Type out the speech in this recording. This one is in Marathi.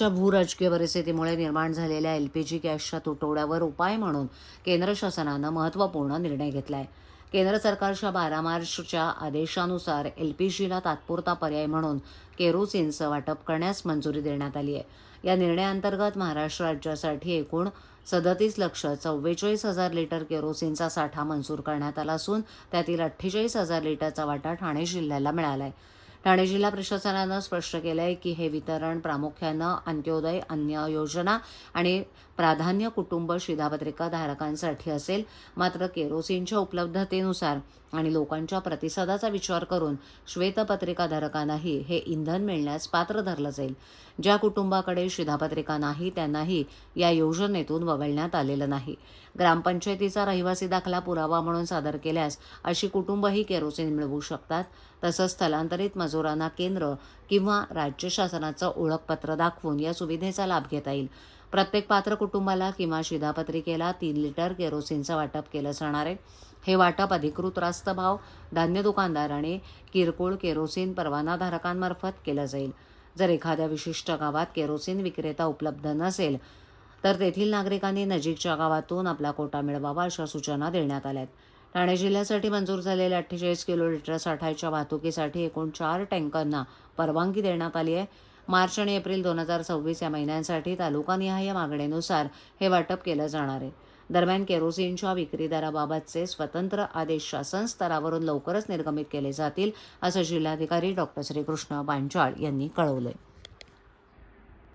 सध्याच्या भूराजकीय परिस्थितीमुळे निर्माण झालेल्या LPG गॅसच्या तुटवड्यावर उपाय म्हणून केंद्र शासनानं महत्त्वपूर्ण निर्णय घेतला आहे. केंद्र सरकारच्या 12 मार्चच्या आदेशानुसार LPGला तात्पुरता पर्याय म्हणून केरोसिनचं वाटप करण्यास मंजुरी देण्यात आली आहे. या निर्णयाअंतर्गत महाराष्ट्र राज्यासाठी एकूण 37,44,000 लिटर केरोसिनचा साठा मंजूर करण्यात आला असून त्यातील 48,000 लिटरचा वाटा ठाणे जिल्ह्याला मिळाला आहे. ठाणे जिल्हा प्रशासनानं स्पष्ट केलं आहे की हे वितरण प्रामुख्यानं अंत्योदय अन्न योजना आणि प्राधान्य कुटुंब शिधापत्रिका धारकांसाठी असेल. मात्र केरोसिनच्या उपलब्धतेनुसार आणि लोकांच्या प्रतिसादाचा विचार करून श्वेतपत्रिका धारकांनाही हे इंधन मिळण्यास पात्र धरलं जाईल. ज्या कुटुंबाकडे शिधापत्रिका नाही त्यांनाही या योजनेतून वगळण्यात आलेलं नाही. ग्रामपंचायतीचा रहिवासी दाखला पुरावा म्हणून सादर केल्यास अशी कुटुंबही केरोसिन मिळवू शकतात. तसंच स्थलांतरित मजुरांना केंद्र किंवा राज्य शासनाचं ओळखपत्र दाखवून या सुविधेचा लाभ घेता येईल. प्रत्येक पात्र कुटुंबाला किंवा शिधापत्रिकेला 3 लिटर केरोसिनचं वाटप केलं जाणार आहे. हे वाटप अधिकृत रास्त भाव, धान्य दुकानदार आणि किरकोळ केरोसिन परवानाधारकांमार्फत केलं जाईल. जर एखाद्या विशिष्ट गावात केरोसिन विक्रेता उपलब्ध नसेल तर तेथील नागरिकांनी नजीकच्या गावातून आपला कोटा मिळवावा अशा सूचना देण्यात आल्या आहेत. ठाणे जिल्ह्यासाठी मंजूर झालेल्या 48 किलो लिटर साठाच्या वाहतुकीसाठी एकूण 4 टँकरना परवानगी देण्यात आली आहे. मार्च आणि एप्रिल 2026 या महिन्यांसाठी तालुकानिहाय मागणीनुसार हे वाटप केलं जाणार आहे. दरम्यान केरोसिनच्या विक्री दराबाबतचे स्वतंत्र आदेश शासन स्तरावरून लवकरच निर्गमित केले जातील असं जिल्हाधिकारी डॉ. श्रीकृष्ण बांचाळ यांनी कळवलंय.